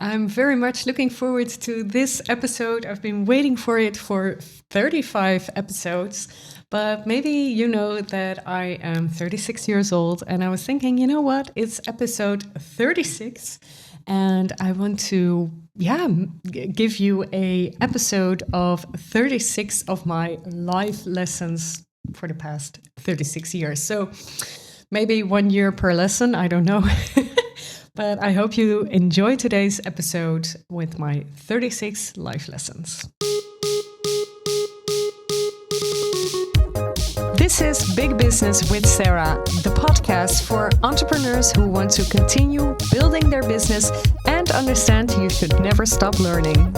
I'm very much looking forward to this episode. I've been waiting for it for 35 episodes, but maybe you know that I am 36 years old, and I was thinking, you know what? It's episode 36, and I want to give you a episode of 36 of my life lessons for the past 36 years. So maybe 1 year per lesson, I don't know. But I hope you enjoy today's episode with my 36 life lessons. This is Big Business with Sarah, the podcast for entrepreneurs who want to continue building their business and understand you should never stop learning.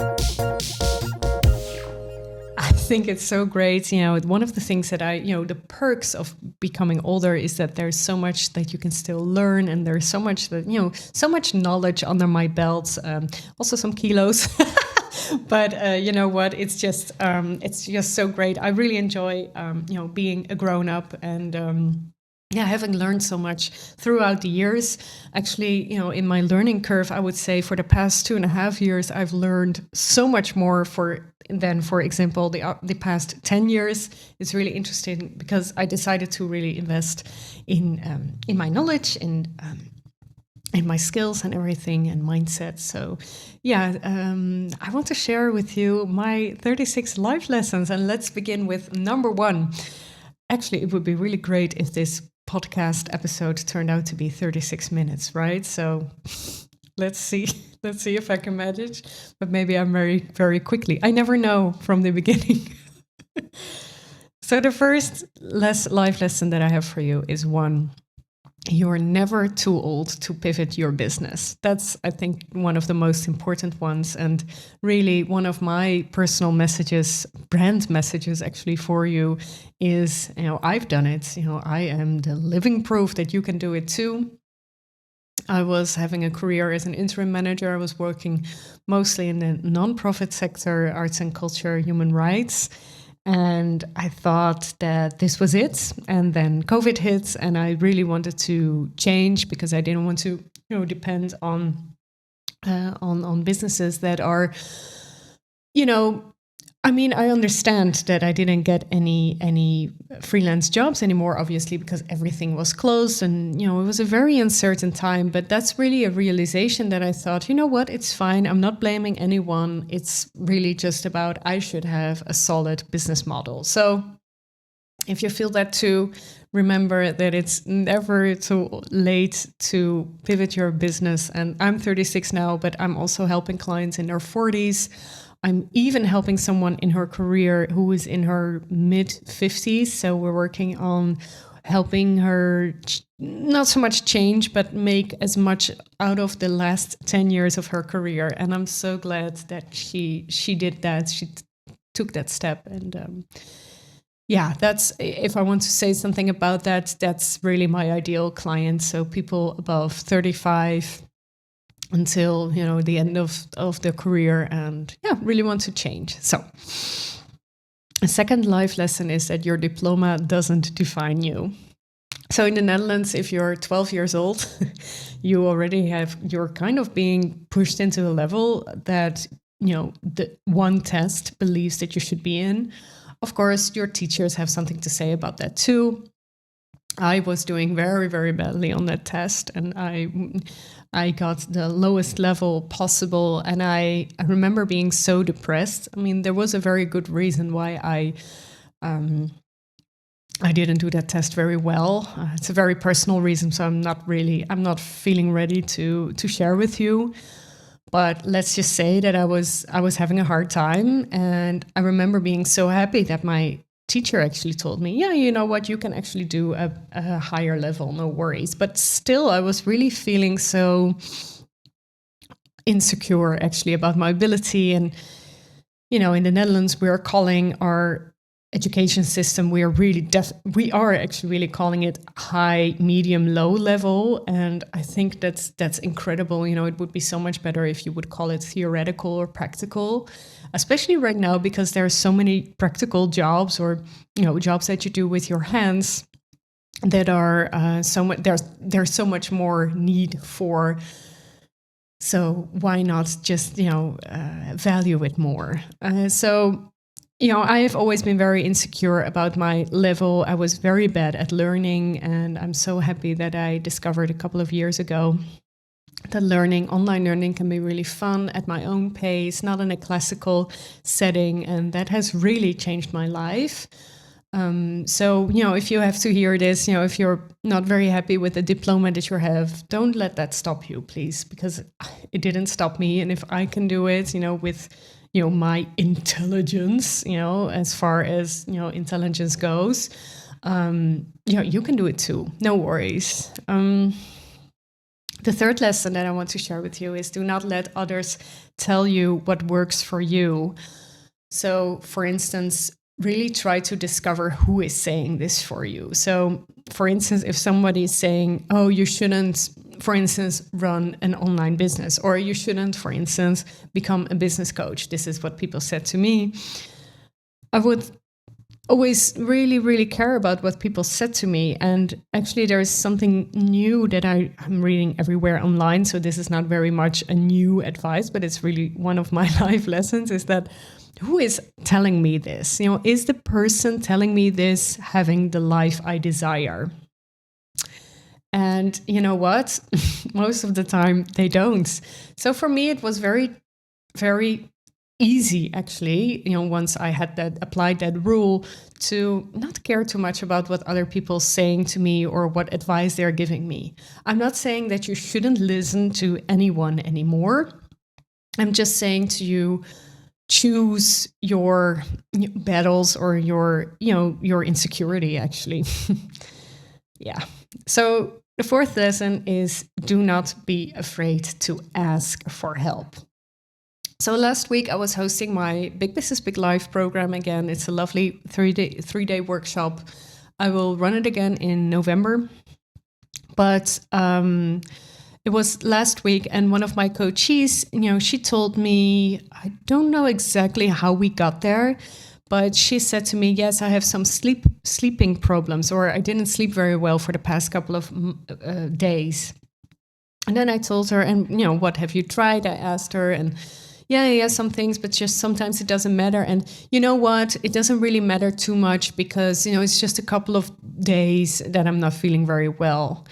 I think it's so great. One of the things that the perks of becoming older is that there's so much that you can still learn, and there's so much that, so much knowledge under my belt, also some kilos. But you know what? It's just so great. I really enjoy, being a grown up and, having learned so much throughout the years. Actually, in my learning curve, I would say for the past 2.5 years, I've learned so much more than, for example, the past 10 years. It's really interesting because I decided to really invest in my knowledge, in my skills and everything, and mindset. So, I want to share with you my 36 life lessons, and let's begin with number 1. Actually, it would be really great if this podcast episode turned out to be 36 minutes, right? So let's see if I can manage, but maybe I'm very, very quickly. I never know from the beginning. So the first life lesson that I have for you is 1. You're never too old to pivot your business. That's, I think, one of the most important ones, and really one of my personal messages, brand messages actually for you is, I've done it. I am the living proof that you can do it too. I was having a career as an interim manager. I was working mostly in the nonprofit sector, arts and culture, human rights. And I thought that this was it. And then COVID hit, and I really wanted to change because I didn't want to, depend on businesses that are, I understand that I didn't get any freelance jobs anymore, obviously, because everything was closed and, it was a very uncertain time. But that's really a realization that I thought, you know what, it's fine. I'm not blaming anyone. It's really just about I should have a solid business model. So if you feel that too, remember that it's never too late to pivot your business. And I'm 36 now, but I'm also helping clients in their 40s. I'm even helping someone in her career who is in her mid-50s. So we're working on helping her not so much change, but make as much out of the last 10 years of her career. And I'm so glad that she did that. She took that step. And that's, if I want to say something about that, that's really my ideal client. So people above 35 until, the end of their career and really want to change. So a second life lesson is that your diploma doesn't define you. So in the Netherlands, if you're 12 years old, you're kind of being pushed into a level that, the one test believes that you should be in. Of course, your teachers have something to say about that too. I was doing very, very badly on that test, and I got the lowest level possible, and I remember being so depressed. I mean, there was a very good reason why I didn't do that test very well. It's a very personal reason, so I'm not feeling ready to share with you. But let's just say that I was having a hard time, and I remember being so happy that my teacher actually told me, you know what, you can actually do a higher level, no worries. But still, I was really feeling so insecure actually about my ability. And, in the Netherlands, we are calling our education system, we are actually really calling it high, medium, low level. And I think that's incredible. It would be so much better if you would call it theoretical or practical, especially right now, because there are so many practical jobs or, jobs that you do with your hands that are there's so much more need for So why not just, value it more? I have always been very insecure about my level. I was very bad at learning, and I'm so happy that I discovered a couple of years ago that online learning can be really fun at my own pace, not in a classical setting. And that has really changed my life. If you have to hear this, if you're not very happy with the diploma that you have, don't let that stop you, please, because it didn't stop me. And if I can do it, with, my intelligence, as far as, intelligence goes, you can do it too. No worries. The third lesson that I want to share with you is do not let others tell you what works for you. So, for instance, really try to discover who is saying this for you. So, for instance, if somebody is saying, oh, you shouldn't, for instance, run an online business, or you shouldn't, for instance, become a business coach. This is what people said to me. I would always really, really care about what people said to me. And actually, there is something new that I'm reading everywhere online. So this is not very much a new advice, but it's really one of my life lessons, is that who is telling me this? Is the person telling me this having the life I desire? And you know what? Most of the time they don't. So for me, it was very, very easy, actually, once I had applied that rule, to not care too much about what other people are saying to me or what advice they're giving me. I'm not saying that you shouldn't listen to anyone anymore. I'm just saying to you, choose your battles or your insecurity, actually. Yeah. So the fourth lesson is do not be afraid to ask for help. So last week I was hosting my Big Business, Big Life program again. It's a lovely three-day workshop. I will run it again in November. But it was last week, and one of my coachees, she told me, I don't know exactly how we got there, but she said to me, yes, I have some sleeping problems, or I didn't sleep very well for the past couple of days. And then I told her, and what have you tried? I asked her, and yeah, some things, but just sometimes it doesn't matter. And you know what? It doesn't really matter too much because, it's just a couple of days that I'm not feeling very well.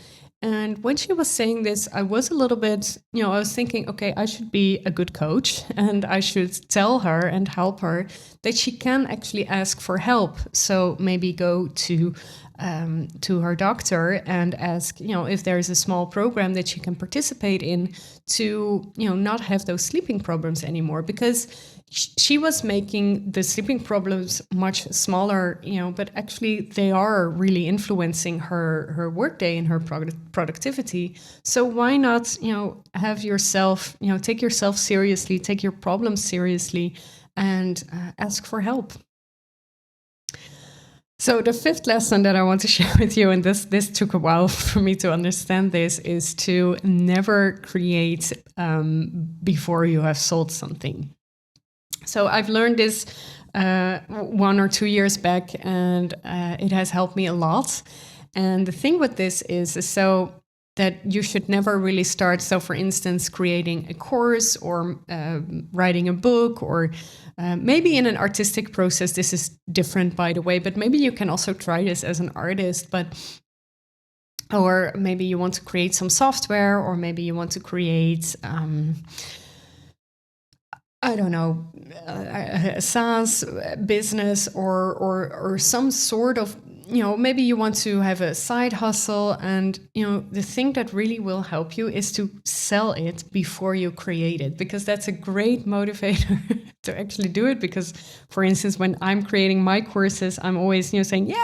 And when she was saying this, I was a little bit, I was thinking, okay, I should be a good coach and I should tell her and help her that she can actually ask for help. So maybe go to her doctor and ask, if there is a small program that she can participate in to, not have those sleeping problems anymore, because she was making the sleeping problems much smaller, but actually they are really influencing her workday and her productivity. So why not, have yourself, take yourself seriously, take your problems seriously, and ask for help. So the fifth lesson that I want to share with you, and this took a while for me to understand this, is to never create before you have sold something. So I've learned this 1 or 2 years back, and it has helped me a lot. And the thing with this is so that you should never really start. So for instance, creating a course or writing a book, or maybe in an artistic process, this is different, by the way, but maybe you can also try this as an artist, or maybe you want to create some software, or maybe you want to create, I don't know, a SaaS business, or some sort of, maybe you want to have a side hustle. And, the thing that really will help you is to sell it before you create it, because that's a great motivator to actually do it. Because, for instance, when I'm creating my courses, I'm always, saying, yeah,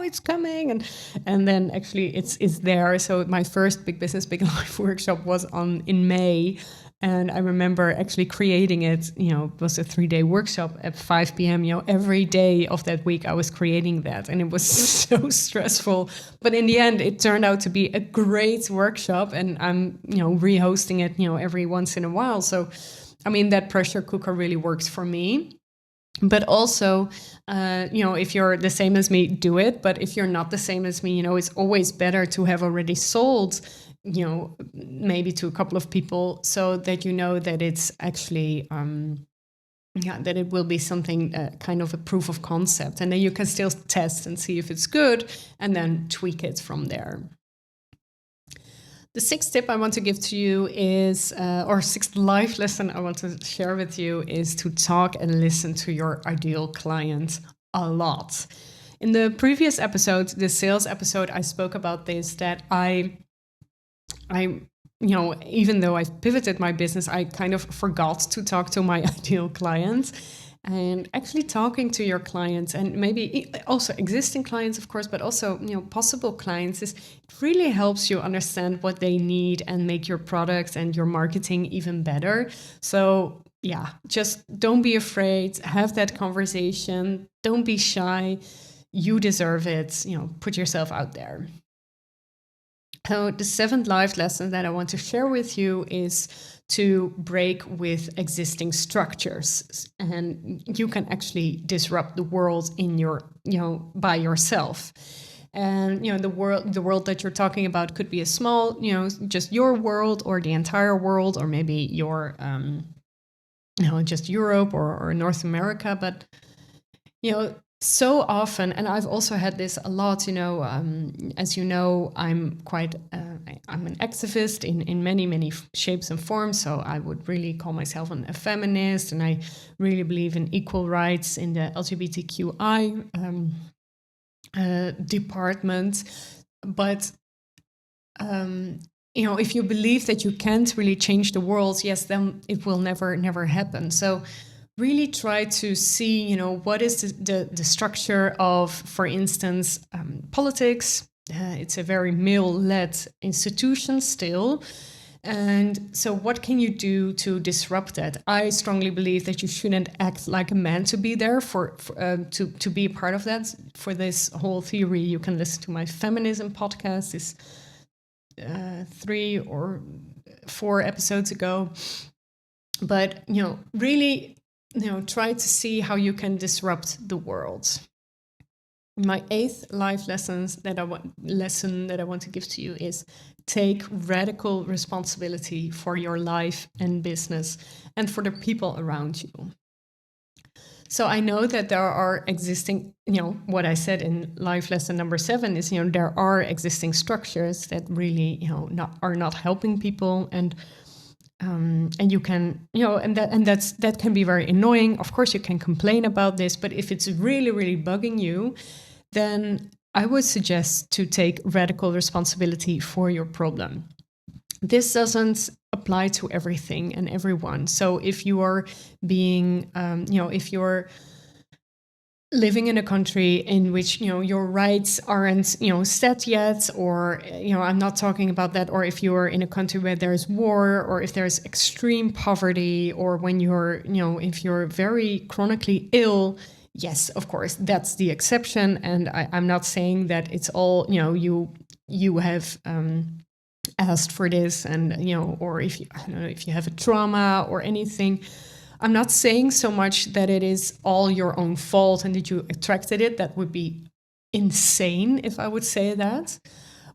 it's coming. And then actually it's there. So my first Big Business, Big Life workshop was in May. And I remember actually creating it, it was a 3-day workshop at 5 p.m. Every day of that week I was creating that. And it was so stressful. But in the end, it turned out to be a great workshop. And I'm, rehosting it, every once in a while. So, that pressure cooker really works for me. But also, if you're the same as me, do it. But if you're not the same as me, it's always better to have already sold maybe to a couple of people, so that you know that it's actually that it will be something kind of a proof of concept, and then you can still test and see if it's good and then tweak it from there. The sixth tip I want to give to you is, or sixth life lesson I want to share with you, is to talk and listen to your ideal client a lot. In the previous episode, the sales episode, I spoke about this, that I even though I've pivoted my business, I kind of forgot to talk to my ideal clients. And actually talking to your clients, and maybe also existing clients, of course, but also possible clients, it really helps you understand what they need and make your products and your marketing even better. So yeah, just don't be afraid. Have that conversation. Don't be shy. You deserve it. Put yourself out there. So the seventh life lesson that I want to share with you is to break with existing structures, and you can actually disrupt the world in your, by yourself. And the world that you're talking about could be a small, just your world, or the entire world, or maybe your, just Europe or North America. But so often, and I've also had this a lot, as you know, I'm an activist in many shapes and forms. So I would really call myself a feminist, and I really believe in equal rights in the LGBTQI department. But if you believe that you can't really change the world, yes, then it will never happen. So really try to see, what is the structure of, for instance, politics. It's a very male-led institution still. And so what can you do to disrupt that? I strongly believe that you shouldn't act like a man to be there to be a part of that. For this whole theory, you can listen to my feminism podcast, this 3 or 4 episodes ago. But, really, try to see how you can disrupt the world. My 8th life lesson that I want to give to you is take radical responsibility for your life and business and for the people around you. So I know that there are existing, what I said in life lesson number 7 is, there are existing structures that really, are not helping people, and you can, that can be very annoying. Of course, you can complain about this, but if it's really, really bugging you, then I would suggest to take radical responsibility for your problem. This doesn't apply to everything and everyone. So if you are being, if you're living in a country in which your rights aren't set yet, or I'm not talking about that, or if you're in a country where there's war, or if there's extreme poverty, or when you're if you're very chronically ill, yes, of course, that's the exception. And I'm not saying that it's all you have asked for this, and or if you, I don't know, if you have a trauma or anything. I'm not saying so much that it is all your own fault and that you attracted it. That would be insane if I would say that.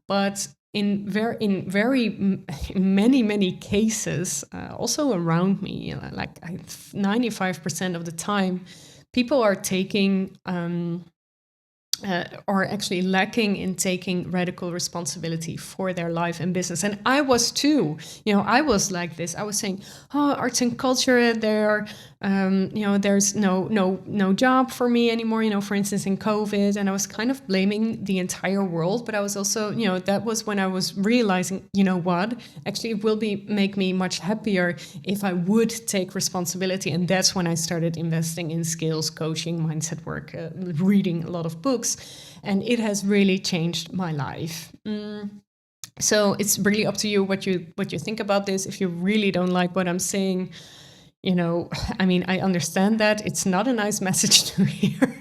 But in very many cases, also around me, like 95% of the time, people are taking are actually lacking in taking radical responsibility for their life and business. And I was too. I was like this. I was saying, arts and culture, there's no job for me anymore, for instance, in COVID. And I was kind of blaming the entire world. But I was also, that was when I was realizing, what, actually it will make me much happier if I would take responsibility. And that's when I started investing in skills, coaching, mindset work, reading a lot of books. And it has really changed my life. So it's really up to you what you think about this. If you really don't like what I'm saying, I understand that it's not a nice message to hear.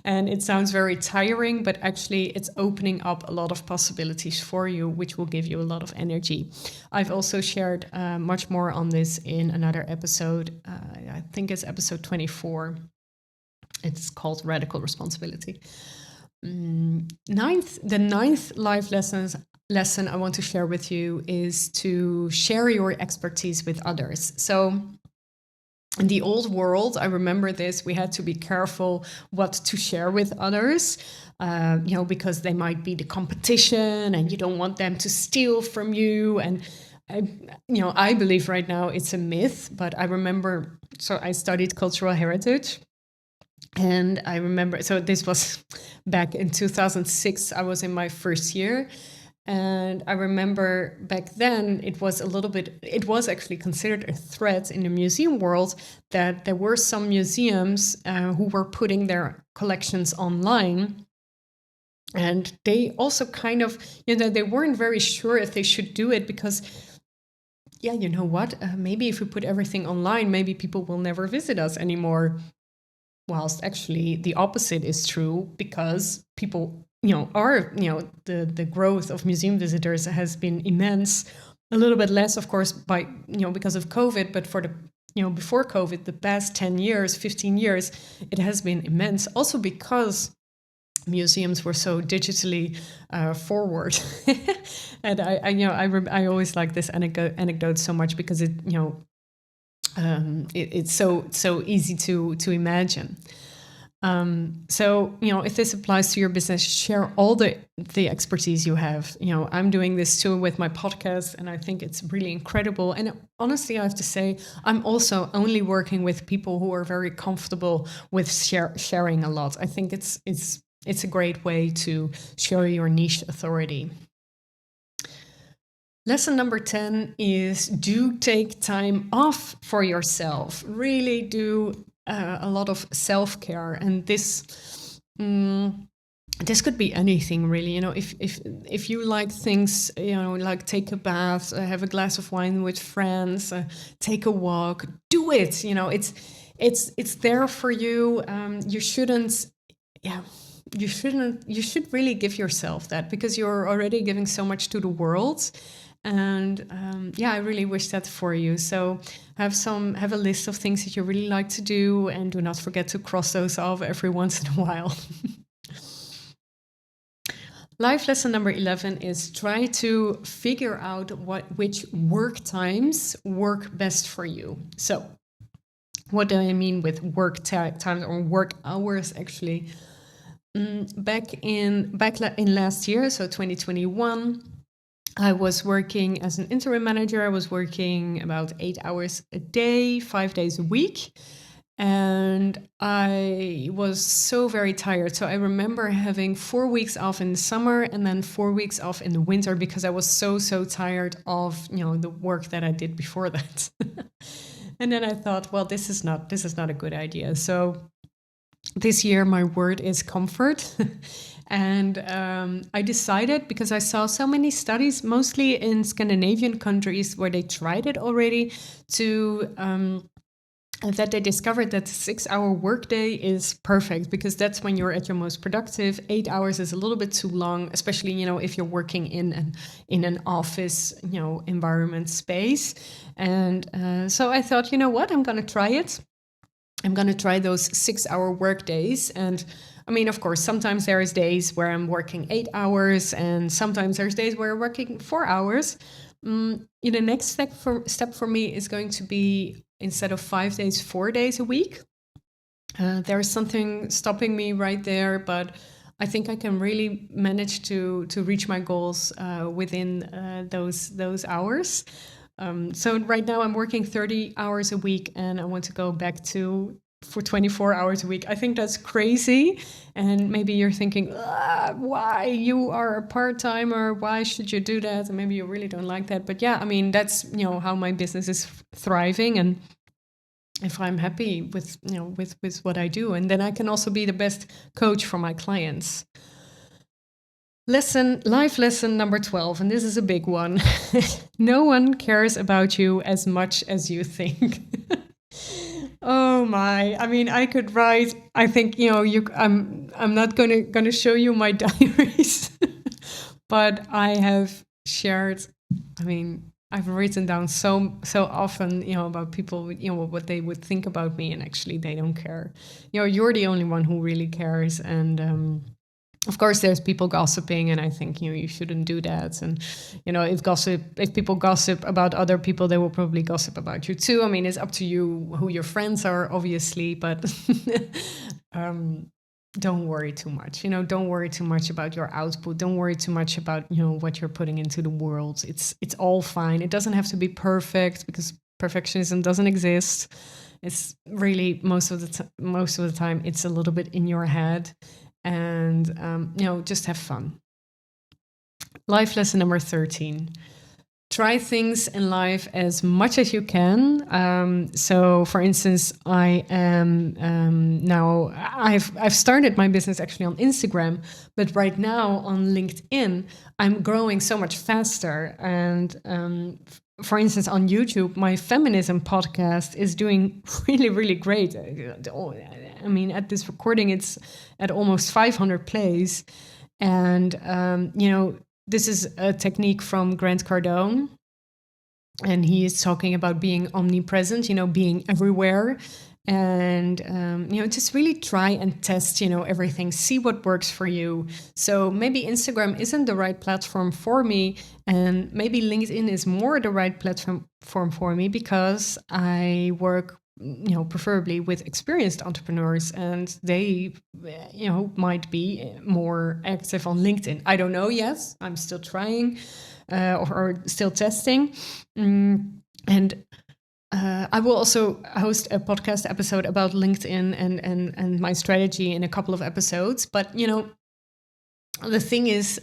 And it sounds very tiring, but actually it's opening up a lot of possibilities for you, which will give you a lot of energy. I've also shared much more on this in another episode. I think it's episode 24. It's called Radical Responsibility. The ninth life lessons lesson I want to share with you is to share your expertise with others. So in the old world, I remember this, we had to be careful what to share with others, because they might be the competition and you don't want them to steal from you. And I believe right now it's a myth, but I remember, so I studied cultural heritage. And I remember, so this was back in 2006, I was in my first year. And I remember back then it was actually considered a threat in the museum world that there were some museums who were putting their collections online. And they also kind of, they weren't very sure if they should do it because, yeah, you know what? Maybe if we put everything online, maybe people will never visit us anymore. Whilst actually the opposite is true, because people, the growth of museum visitors has been immense. A little bit less, of course, because of COVID, but for the, before COVID, the past 10 years, 15 years, it has been immense. Also because museums were so digitally forward. And I always like this anecdote so much because it's so easy to imagine. So, if this applies to your business, share all the expertise you have. I'm doing this too with my podcast, and I think it's really incredible. And honestly, I have to say, I'm also only working with people who are very comfortable with sharing a lot. I think it's a great way to show your niche authority. Lesson number 10 is do take time off for yourself. Really do a lot of self-care. And this could be anything, really. If you like things, like take a bath, have a glass of wine with friends, take a walk, do it. It's there for you. You shouldn't, you should really give yourself that, because you're already giving so much to the world. And I really wish that for you. So have a list of things that you really like to do, and do not forget to cross those off every once in a while. Life lesson number 11 is try to figure out which work times work best for you. So what do I mean with work times or work hours, actually? Back in last year, so 2021, I was working as an interim manager. I was working about 8 hours a day, 5 days a week. And I was so very tired. So I remember having 4 weeks off in the summer and then 4 weeks off in the winter, because I was so tired of, the work that I did before that. And then I thought, well, this is not a good idea. So this year, my word is comfort. And I decided, because I saw so many studies, mostly in Scandinavian countries, where they tried it already, that they discovered that the 6-hour workday is perfect, because that's when you're at your most productive. 8 hours is a little bit too long, especially, if you're working in an office, environment space. And so I thought, you know what, I'm going to try it. I'm going to try those 6-hour work days. And I mean, of course, sometimes there's days where I'm working 8 hours, and sometimes there's days where I'm working 4 hours. The next step for me is going to be, instead of 5 days, 4 days a week. There's something stopping me right there, but I think I can really manage to reach my goals within those hours. So right now I'm working 30 hours a week, and I want to go back for 24 hours a week. I think that's crazy. And maybe you're thinking, why? You are a part-timer. Why should you do that? And maybe you really don't like that. But yeah, I mean, that's, how my business is thriving. And if I'm happy with what I do, and then I can also be the best coach for my clients. Life lesson number 12, and this is a big one. No one cares about you as much as you think. Oh my! I mean, I could write. I think I'm not gonna show you my diaries, but I have shared. I mean, I've written down so often, about people, what they would think about me, and actually they don't care. You're the only one who really cares, and Of course, there's people gossiping, and I think you shouldn't do that. And if people gossip about other people, they will probably gossip about you too. I mean, it's up to you who your friends are, obviously, but don't worry too much. Don't worry too much about your output. Don't worry too much about what you're putting into the world. It's all fine. It doesn't have to be perfect, because perfectionism doesn't exist. It's really most of the time it's a little bit in your head. And just have fun. Life lesson number 13: try things in life as much as you can. So, for instance, I am now I've started my business actually on Instagram, but right now on LinkedIn, I'm growing so much faster. And for instance, on YouTube, my feminism podcast is doing really, really great. I mean, at this recording, it's at almost 500 plays. And, this is a technique from Grant Cardone. And he is talking about being omnipresent, being everywhere. And, just really try and test, everything, see what works for you. So maybe Instagram isn't the right platform for me, and maybe LinkedIn is more the right platform for me, because I work, preferably with experienced entrepreneurs, and they, might be more active on LinkedIn. I don't know yet. I'm still trying or still testing. And I will also host a podcast episode about LinkedIn and my strategy in a couple of episodes. But, the thing is,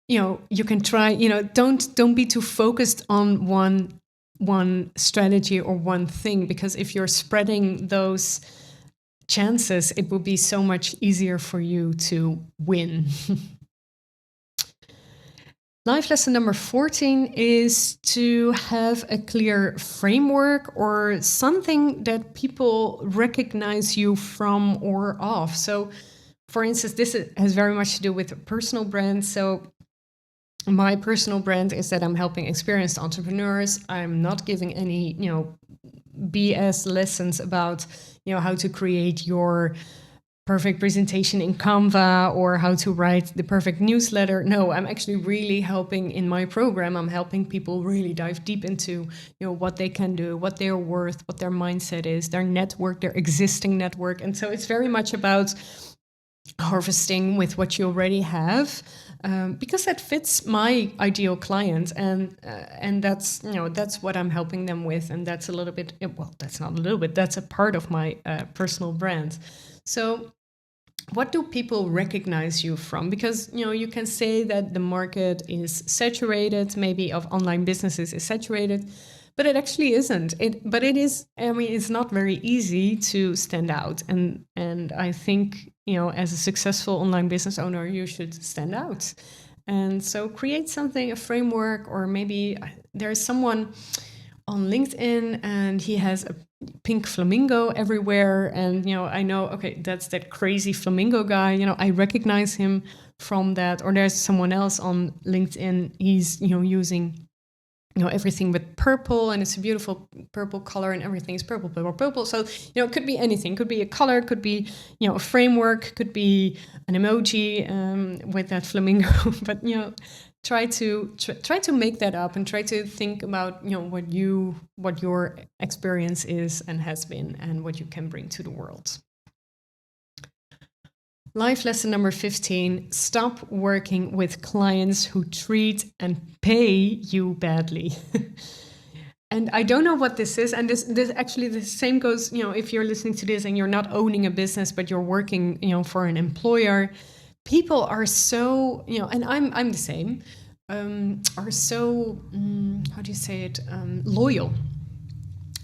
you can try, don't be too focused on one strategy or one thing, because if you're spreading those chances, it will be so much easier for you to win. Life lesson number 14 is to have a clear framework or something that people recognize you from or of. So, for instance, this has very much to do with a personal brand. So my personal brand is that I'm helping experienced entrepreneurs. I'm not giving any, BS lessons about, how to create your perfect presentation in Canva or how to write the perfect newsletter. No, I'm actually really helping in my program. I'm helping people really dive deep into, what they can do, what they're worth, what their mindset is, their network, their existing network. And so it's very much about harvesting with what you already have, because that fits my ideal client, and that's what I'm helping them with, and that's a little bit, well, that's not a little bit, that's a part of my personal brand. So what do people recognize you from? Because, you can say that the market is saturated, maybe of online businesses is saturated, but it actually isn't. But it is, it's not very easy to stand out. And I think, as a successful online business owner, you should stand out. And so create something, a framework, or maybe there's someone on LinkedIn and he has a pink flamingo everywhere. And, I know, okay, that's that crazy flamingo guy. I recognize him from that. Or there's someone else on LinkedIn. He's, using, everything with purple, and it's a beautiful purple color, and everything is purple, purple, purple. So, it could be anything. Could be a color, could be, a framework, could be an emoji with that flamingo. But, try to make that up and try to think about what your experience is and has been, and what you can bring to the world. Life lesson number 15: stop working with clients who treat and pay you badly. And I don't know what this is. And this actually, the same goes, if you're listening to this and you're not owning a business, but you're working, for an employer. People are so, and I'm the same, are so, how do you say it,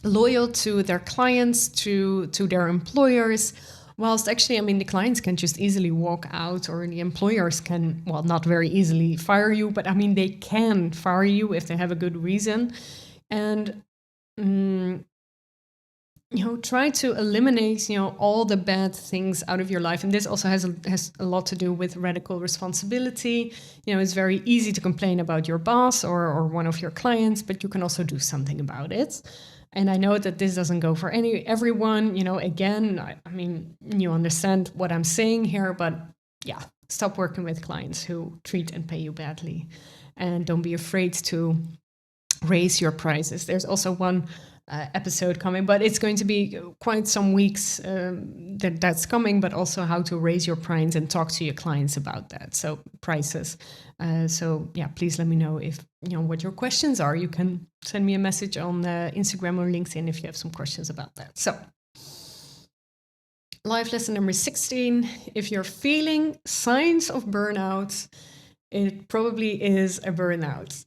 loyal to their clients, to their employers, whilst actually, the clients can just easily walk out, or the employers can, well, not very easily fire you, but they can fire you if they have a good reason. And try to eliminate, all the bad things out of your life. And this also has a lot to do with radical responsibility. It's very easy to complain about your boss or one of your clients, but you can also do something about it. And I know that this doesn't go for everyone. Again, you understand what I'm saying here, but yeah, stop working with clients who treat and pay you badly. And don't be afraid to raise your prices. There's also one episode coming, but it's going to be quite some weeks that's coming, but also how to raise your price and talk to your clients about that. So prices. So yeah, please let me know if you know what your questions are. You can send me a message on Instagram or LinkedIn if you have some questions about that. So life lesson number 16, if you're feeling signs of burnout, it probably is a burnout.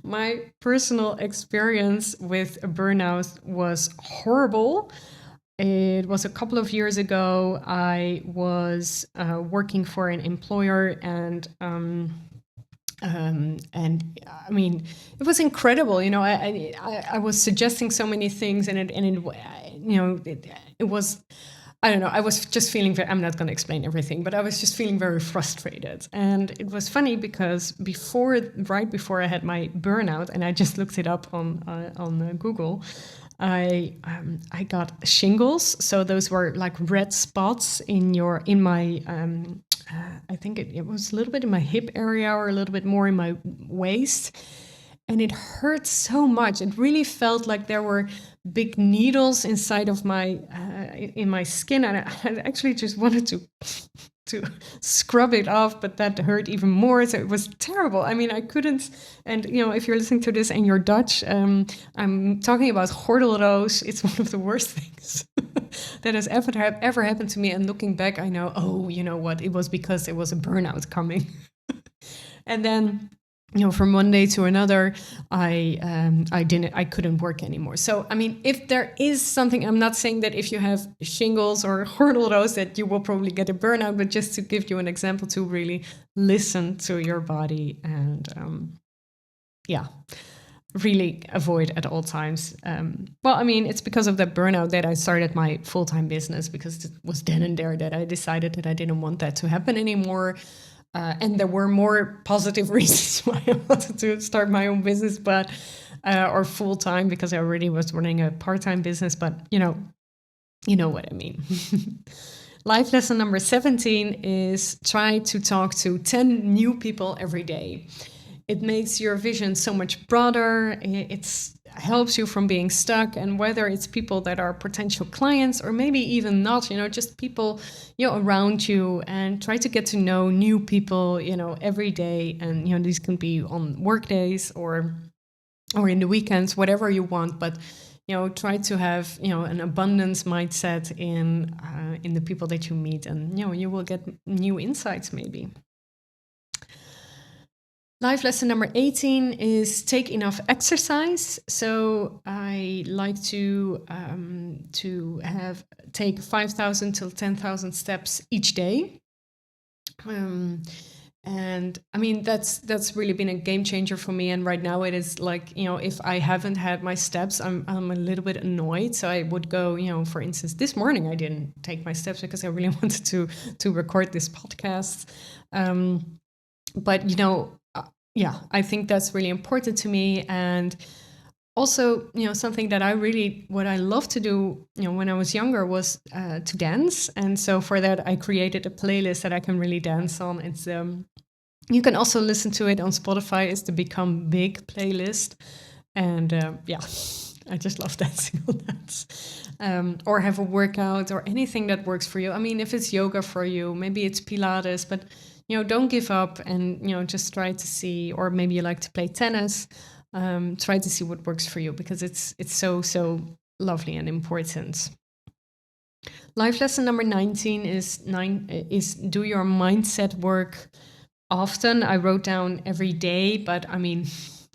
My personal experience with a burnout was horrible. It was a couple of years ago. I was working for an employer, and I mean, it was incredible. You know, I was suggesting so many things, and it was. I don't know. I was just feeling very, I'm not going to explain everything, but I was just feeling very frustrated. And it was funny because right before I had my burnout, and I just looked it up on Google, I got shingles. So those were like red spots in my I think it was a little bit in my hip area or a little bit more in my waist. And it hurt so much. It really felt like there were big needles inside of in my skin, and I actually just wanted to scrub it off, but that hurt even more. So it was terrible. I mean, I couldn't. And you know, if you're listening to this and you're Dutch, I'm talking about gordelroos. It's one of the worst things that has ever happened to me. And looking back, I know, oh, you know what? It was because there was a burnout coming, and then, you know, from one day to another, I couldn't work anymore. So, I mean, if there is something, I'm not saying that if you have shingles or gordelroos that you will probably get a burnout, but just to give you an example, to really listen to your body and, really avoid at all times. Well, I mean, it's because of that burnout that I started my full-time business, because it was then and there that I decided that I didn't want that to happen anymore. And there were more positive reasons why I wanted to start my own business, but or full time, because I already was running a part-time business. But you know what I mean. Life lesson number 17 is try to talk to 10 new people every day. It makes your vision so much broader. It helps you from being stuck. And whether it's people that are potential clients or maybe even not, you know, just people, you know, around you, and try to get to know new people, you know, every day. And, you know, these can be on work days or in the weekends, whatever you want. But, you know, try to have, you know, an abundance mindset in the people that you meet, and, you know, you will get new insights maybe. Life lesson number 18 is take enough exercise. So I like to take 5,000 till 10,000 steps each day. And I mean, that's really been a game changer for me. And right now it is like, you know, if I haven't had my steps, I'm a little bit annoyed. So I would go, you know, for instance, this morning I didn't take my steps because I really wanted to record this podcast. But, you know, yeah, I think that's really important to me. And also, you know, something that what I loved to do, you know, when I was younger was to dance. And so for that, I created a playlist that I can really dance on. It's you can also listen to it on Spotify. It's the Become Big playlist. And yeah, I just love dancing on that. Or have a workout or anything that works for you. I mean, if it's yoga for you, maybe it's Pilates, but you know, don't give up, and, you know, just try to see, or maybe you like to play tennis, try to see what works for you, because it's so lovely and important. Life lesson number 19 is do your mindset work often. I wrote down every day, but I mean,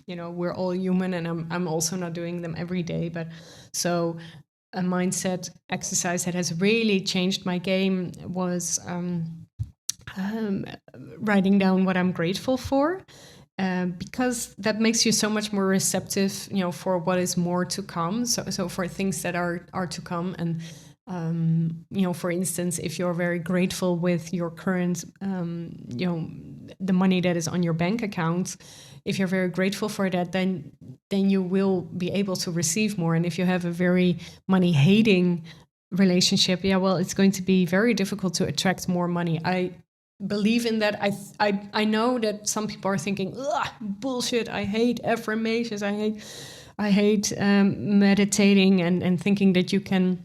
you know, we're all human, and I'm also not doing them every day, but so a mindset exercise that has really changed my game was writing down what I'm grateful for, because that makes you so much more receptive, you know, for what is more to come. So for things that are to come. And you know, for instance, if you're very grateful with your current, you know, the money that is on your bank account, if you're very grateful for that, then you will be able to receive more. And if you have a very money hating relationship, yeah, well, it's going to be very difficult to attract more money. I believe in that. I know that some people are thinking, ugh, bullshit. I hate affirmations. I hate meditating and thinking that you can,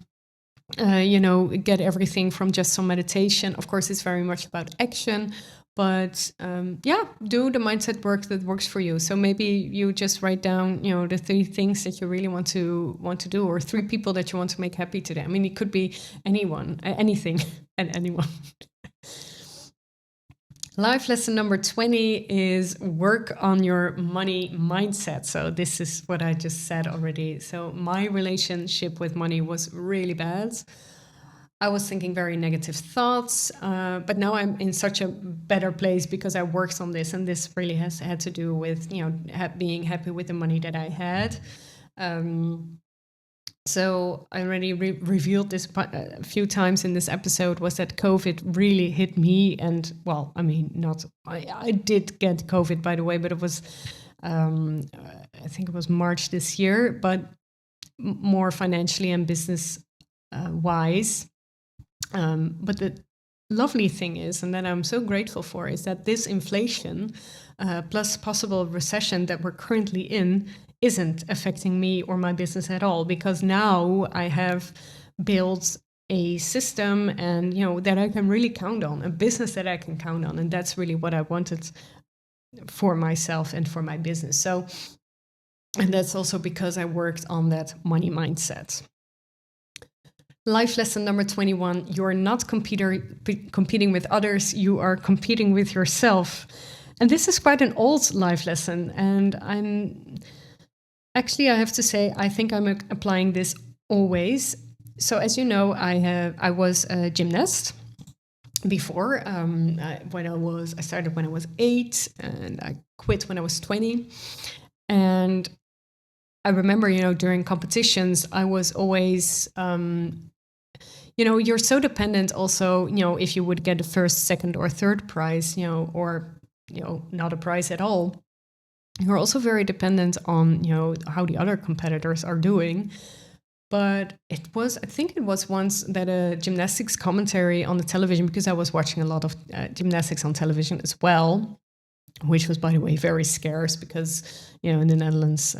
get everything from just some meditation. Of course, it's very much about action. But do the mindset work that works for you. So maybe you just write down, the 3 things that you really want to do, or 3 people that you want to make happy today. I mean, it could be anyone, anything, and anyone. Life lesson number 20 is work on your money mindset. So this is what I just said already. So my relationship with money was really bad. I was thinking very negative thoughts, but now I'm in such a better place because I worked on this, and this really has had to do with being happy with the money that I had. So I already revealed this a few times in this episode, was that COVID really hit me, and well, I mean, I did get COVID, by the way, but it was I think it was March this year, but more financially and business wise. But the lovely thing is, and that I'm so grateful for, is that this inflation plus possible recession that we're currently in isn't affecting me or my business at all, because now I have built a system and that I can really count on, a business that I can count on, and that's really what I wanted for myself and for my business. So, and that's also because I worked on that money mindset. Life lesson number 21, you're not competing with others, you are competing with yourself. And this is quite an old life lesson. And I have to say, I think I'm applying this always. So as you know, I was a gymnast before. I started when I was 8, and I quit when I was 20. And I remember, during competitions, I was always... you're so dependent also, if you would get a first, second, or third prize, or, not a prize at all, you're also very dependent on, how the other competitors are doing. But I think it was once that a gymnastics commentary on the television, because I was watching a lot of gymnastics on television as well, which was, by the way, very scarce because, in the Netherlands,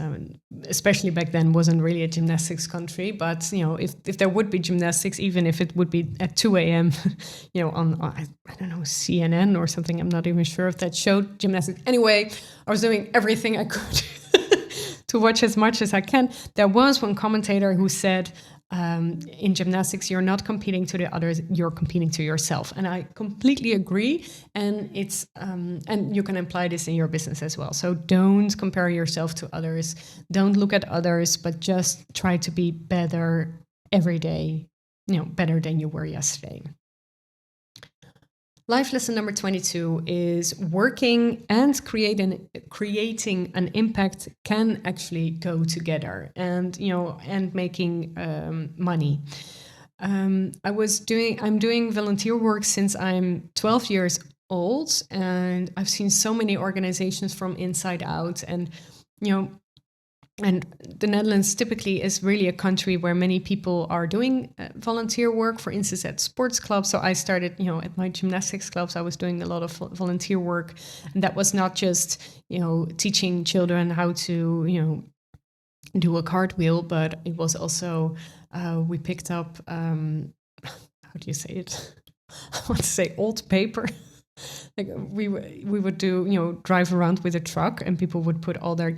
especially back then, wasn't really a gymnastics country. But, if there would be gymnastics, even if it would be at 2 a.m., on, I don't know, CNN or something, I'm not even sure if that showed gymnastics. Anyway, I was doing everything I could to watch as much as I can. There was one commentator who said, in gymnastics, you're not competing to the others, you're competing to yourself. And I completely agree. And it's and you can apply this in your business as well. So don't compare yourself to others. Don't look at others, but just try to be better every day, better than you were yesterday. Life lesson number 22 is working and creating an impact can actually go together, and and making money. I'm doing volunteer work since I'm 12 years old, and I've seen so many organizations from inside out, and and the Netherlands typically is really a country where many people are doing volunteer work, for instance, at sports clubs. So I started, at my gymnastics clubs, I was doing a lot of volunteer work. And that was not just, teaching children how to, do a cartwheel, but it was also, we picked up, how do you say it? I want to say old paper. Like we would do, drive around with a truck, and people would put all their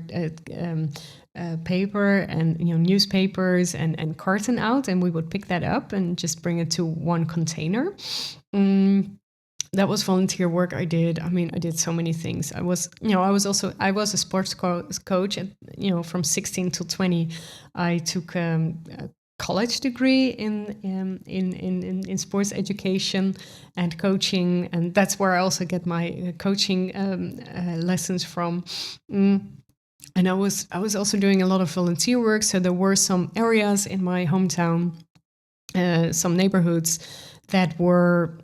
paper and newspapers and carton out, and we would pick that up and just bring it to one container. That was volunteer work I did. I mean, I did so many things. I was a sports coach, and from 16 to 20, I took a college degree in sports education and coaching, and that's where I also get my coaching lessons from. And I was also doing a lot of volunteer work. So there were some areas in my hometown, some neighborhoods that were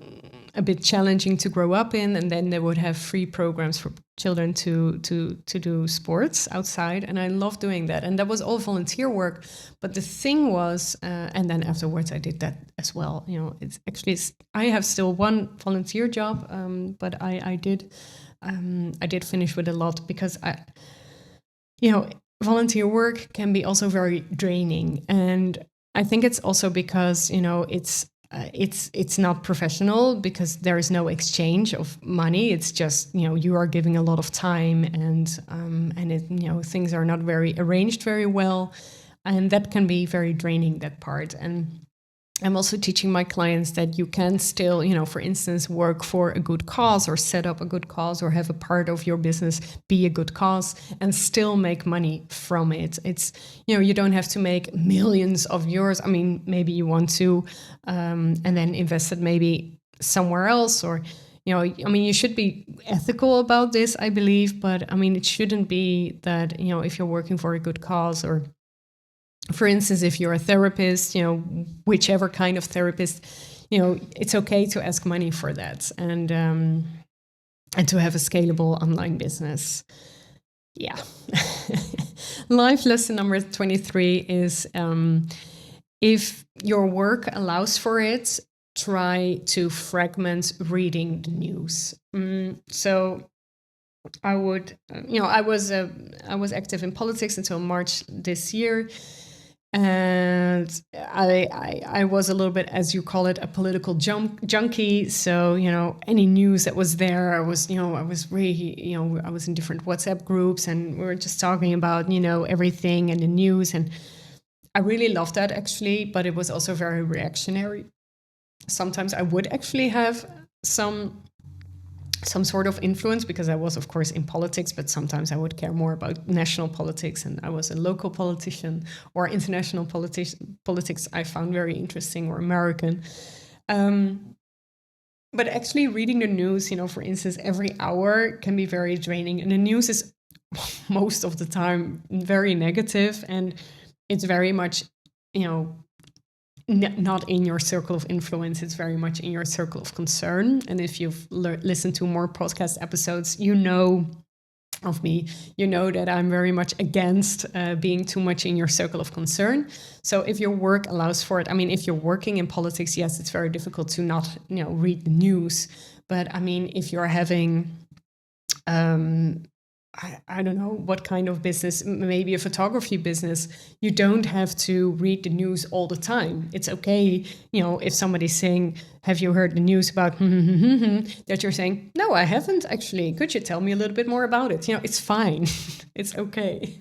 a bit challenging to grow up in, and then they would have free programs for children to do sports outside, and I love doing that, and that was all volunteer work. But the thing was, and then afterwards I did that as well. It's actually I have still one volunteer job, but I did finish with a lot, because volunteer work can be also very draining, and I think it's also because it's not professional, because there is no exchange of money. It's just you are giving a lot of time, and it, things are not very arranged very well, and that can be very draining, that part. And I'm also teaching my clients that you can still, for instance, work for a good cause, or set up a good cause, or have a part of your business be a good cause, and still make money from it. It's, you don't have to make millions of euros. I mean, maybe you want to, and then invest it maybe somewhere else, or, you should be ethical about this, I believe, but it shouldn't be that, if you're working for a good cause, or for instance, if you're a therapist, whichever kind of therapist, it's okay to ask money for that, and to have a scalable online business. Yeah. Life lesson number 23 is, if your work allows for it, try to fragment reading the news. So I would, I was active in politics until March this year. And I was a little bit, as you call it, a political junkie. So, any news that was there, I was really, I was in different WhatsApp groups, and we were just talking about, everything and the news. And I really loved that, actually, but it was also very reactionary. Sometimes I would actually have some sort of influence, because I was, of course, in politics, but sometimes I would care more about national politics, and I was a local politician, or international politics I found very interesting, or American. But actually reading the news, for instance, every hour can be very draining, and the news is most of the time very negative, and it's very much, not in your circle of influence. It's very much in your circle of concern. And if you've listened to more podcast episodes, of me, that I'm very much against being too much in your circle of concern. So if your work allows for it, if you're working in politics, yes, it's very difficult to not, read the news. But if you're having, I don't know what kind of business, maybe a photography business, you don't have to read the news all the time. It's okay, if somebody's saying, have you heard the news about that you're saying, no, I haven't actually. Could you tell me a little bit more about it? It's fine. It's okay.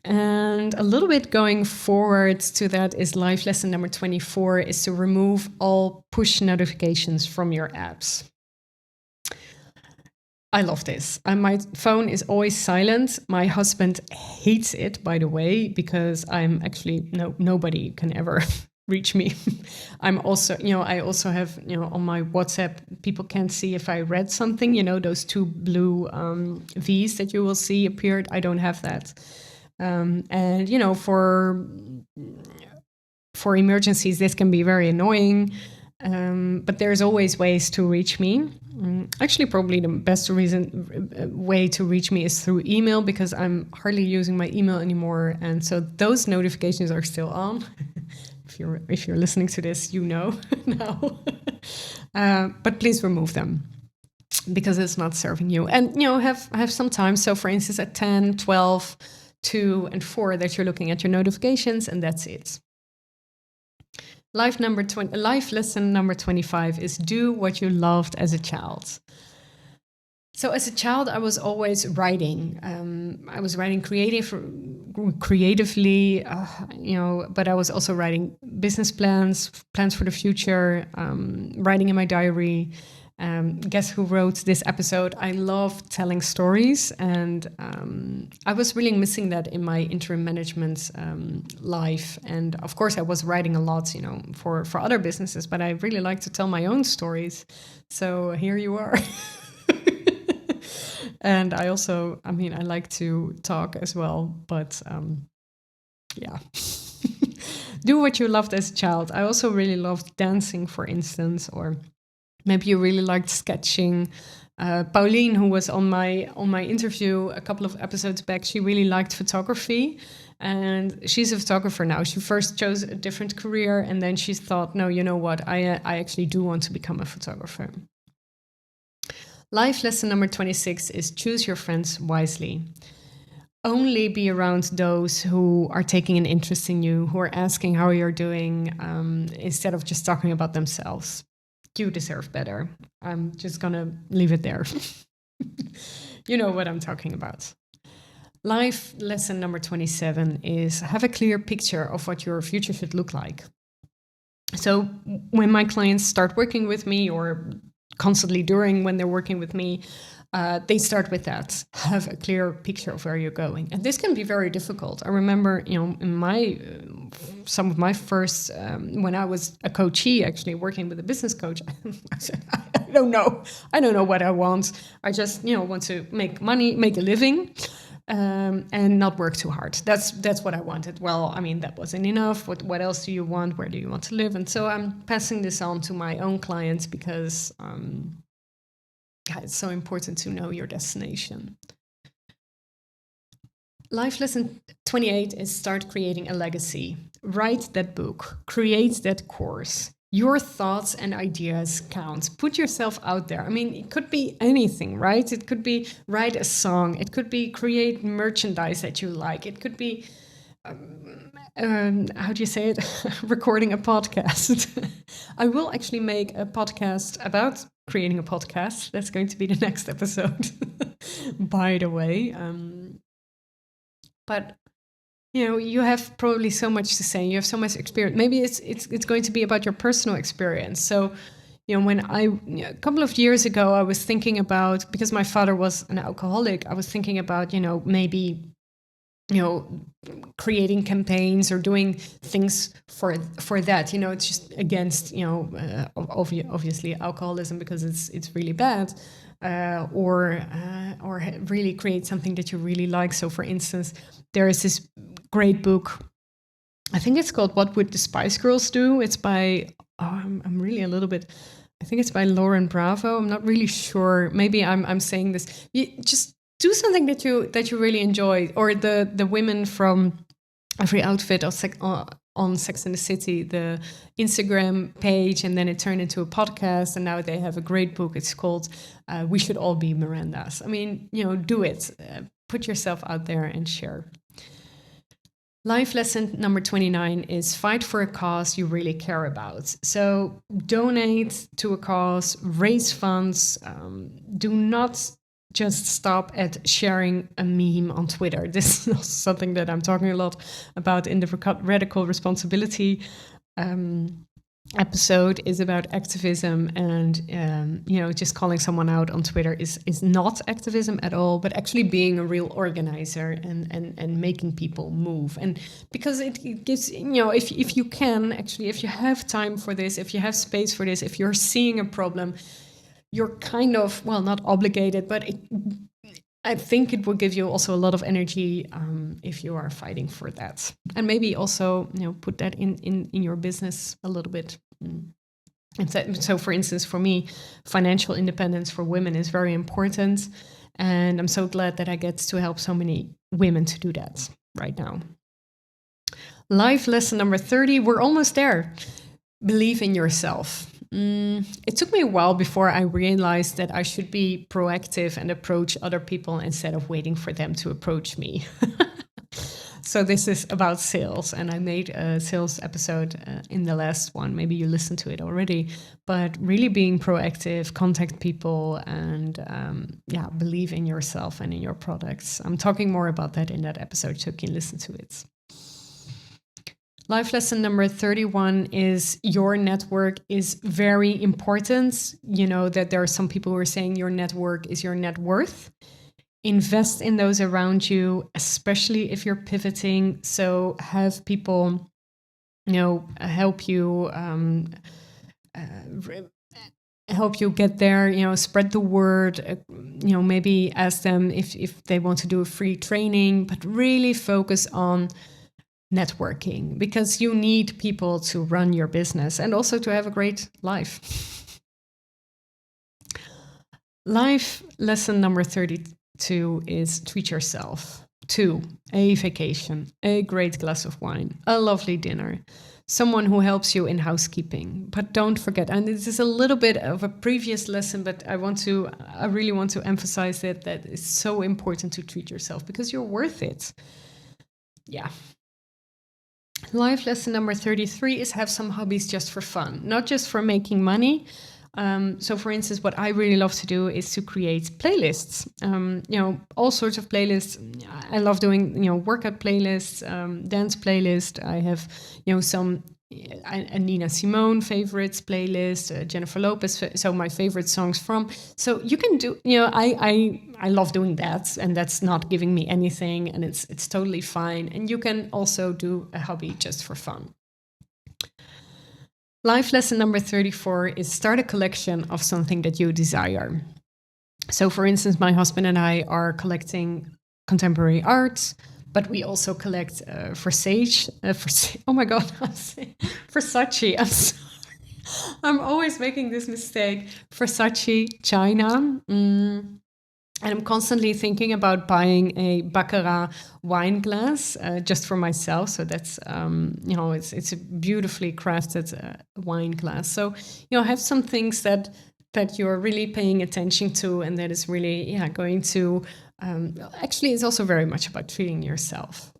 And a little bit going forward to that is life lesson number 24 is to remove all push notifications from your apps. I love this. My phone is always silent. My husband hates it, by the way, because I'm actually, nobody can ever reach me. I'm also, I also have, on my WhatsApp, people can't see if I read something, those two blue V's that you will see appeared. I don't have that. And, for emergencies, this can be very annoying. But there's always ways to reach me. Actually, probably the best way to reach me is through email, because I'm hardly using my email anymore, and so those notifications are still on. If you're listening to this, now. But please remove them, because it's not serving you. And have some time. So, for instance, at 10, 12, 2, and 4, that you're looking at your notifications, and that's it. Life lesson number 25 is do what you loved as a child. So as a child, I was always writing. I was writing creatively, but I was also writing business plans for the future, writing in my diary. Guess who wrote this episode? I love telling stories, and I was really missing that in my interim management life. And of course, I was writing a lot, for other businesses, but I really like to tell my own stories. So here you are. And I also, I like to talk as well, but yeah. Do what you loved as a child. I also really loved dancing, for instance, or maybe you really liked sketching. Pauline, who was on my interview a couple of episodes back, she really liked photography, and she's a photographer now. She first chose a different career, and then she thought, no, you know what? I actually do want to become a photographer. Life lesson number 26 is choose your friends wisely. Only be around those who are taking an interest in you, who are asking how you're doing, instead of just talking about themselves. You deserve better. I'm just going to leave it there. You know what I'm talking about. Life lesson number 27 is have a clear picture of what your future should look like. So when my clients start working with me, or constantly during when they're working with me, they start with that. Have a clear picture of where you're going. And this can be very difficult. I remember, in some of my first, when I was a coachee, actually working with a business coach, I said, I don't know what I want. I just, want to make money, make a living, and not work too hard. That's what I wanted. Well, I mean, that wasn't enough. What else do you want? Where do you want to live? And so I'm passing this on to my own clients because, it's so important to know your destination. Life lesson 28 is start creating a legacy. Write that book. Create that course. Your thoughts and ideas count. Put yourself out there. I mean, it could be anything, right? It could be write a song. It could be create merchandise that you like. It could be, how do you say it? Recording a podcast. I will actually make a podcast about creating a podcast. That's going to be the next episode, by the way. But you have probably so much to say. You have so much experience. Maybe it's going to be about your personal experience. So, when a couple of years ago, I was thinking about, because my father was an alcoholic, I was thinking about, maybe, creating campaigns or doing things for that. It's just against, obviously alcoholism, because it's really bad. Or really create something that you really like. So, for instance, there is this great book. I think it's called "What Would the Spice Girls Do?" It's by I'm really a little bit. I think it's by Lauren Bravo. I'm not really sure. Maybe I'm saying this. You just do something that you really enjoy. Or the women from Every Outfit on Sex and the City, the Instagram page, and then it turned into a podcast, and now they have a great book. It's called We Should All Be Mirandas. I mean, do it. Put yourself out there and share. Life lesson number 29 is fight for a cause you really care about. So donate to a cause, raise funds. Do not just stop at sharing a meme on Twitter. This is something that I'm talking a lot about in the Radical Responsibility episode, is about activism, and just calling someone out on Twitter is not activism at all, but actually being a real organizer and making people move. And because it gives, if you can, actually, if you have time for this, if you have space for this, if you're seeing a problem, you're kind of, well, not obligated, but I think it will give you also a lot of energy if you are fighting for that. And maybe also, put that in your business a little bit. And so, for instance, for me, financial independence for women is very important. And I'm so glad that I get to help so many women to do that right now. Life lesson number 30, we're almost there. Believe in yourself. It took me a while before I realized that I should be proactive and approach other people instead of waiting for them to approach me. So this is about sales, and I made a sales episode in the last one. Maybe you listened to it already, but really being proactive, contact people, and believe in yourself and in your products. I'm talking more about that in that episode, so you can listen to it. Life lesson number 31 is your network is very important. That there are some people who are saying your network is your net worth. Invest in those around you, especially if you're pivoting. So have people, help you get there, spread the word, maybe ask them if they want to do a free training, but really focus on networking, because you need people to run your business and also to have a great life. Life lesson number 32 is treat yourself. 2, a vacation, a great glass of wine, a lovely dinner, someone who helps you in housekeeping. But don't forget, and this is a little bit of a previous lesson, but I really want to emphasize that it's so important to treat yourself because you're worth it. Yeah. Life lesson number 33 is have some hobbies just for fun, not just for making money. So for instance, what I really love to do is to create playlists, all sorts of playlists. I love doing, workout playlists, dance playlist. I have, some a Nina Simone favorites playlist, Jennifer Lopez. So my favorite songs from. So you can do, I love doing that, and that's not giving me anything, and it's totally fine. And you can also do a hobby just for fun. Life lesson number 34 is start a collection of something that you desire. So for instance, my husband and I are collecting contemporary art, but we also collect Versace. Oh my God, Versace. I'm sorry. I'm always making this mistake. Versace China. And I'm constantly thinking about buying a Baccarat wine glass just for myself. So that's, it's a beautifully crafted wine glass. So, have some things that you're really paying attention to, and that is really, going to, actually, it's also very much about treating yourself.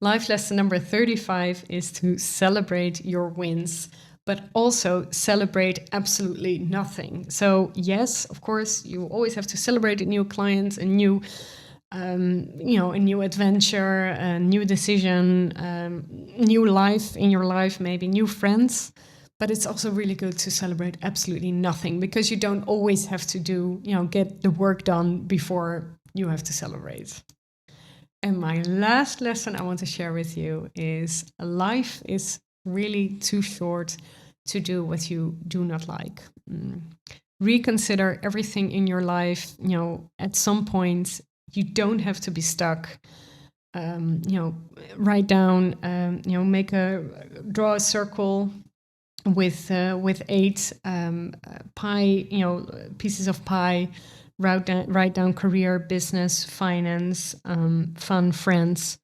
Life lesson number 35 is to celebrate your wins, but also celebrate absolutely nothing. So yes, of course, you always have to celebrate a new client, a new, a new adventure, a new decision, new life in your life, maybe new friends. But it's also really good to celebrate absolutely nothing, because you don't always have to get the work done before you have to celebrate. And my last lesson I want to share with you is life is really too short to do what you do not like. Reconsider everything in your life. At some point, you don't have to be stuck. Write down, draw a circle with 8 pie, pieces of pie. Write down career, business, finance, fun, friends.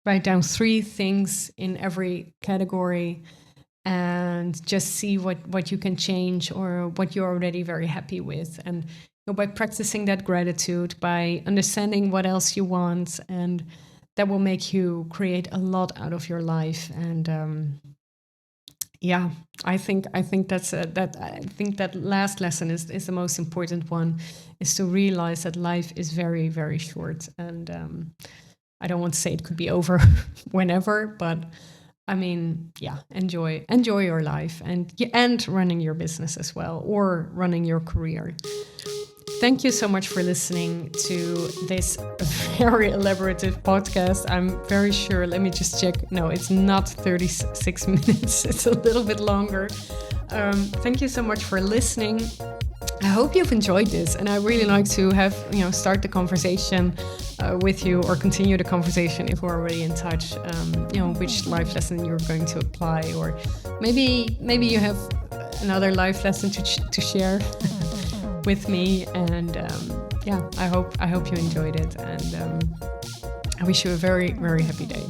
Write down 3 things in every category, and just see what you can change or what you're already very happy with. And by practicing that gratitude, by understanding what else you want, and that will make you create a lot out of your life. And I think that last lesson is the most important one, is to realize that life is very, very short. And I don't want to say it could be over whenever, but I mean, enjoy your life and running your business as well, or running your career. Thank you so much for listening to this very elaborative podcast. I'm very sure, let me just check. No, it's not 36 minutes. It's a little bit longer. Thank you so much for listening. I hope you've enjoyed this, and I really like to have, start the conversation with you, or continue the conversation if we're already in touch, which life lesson you're going to apply, or maybe you have another life lesson to share with me. And I hope you enjoyed it, and I wish you a very, very happy day.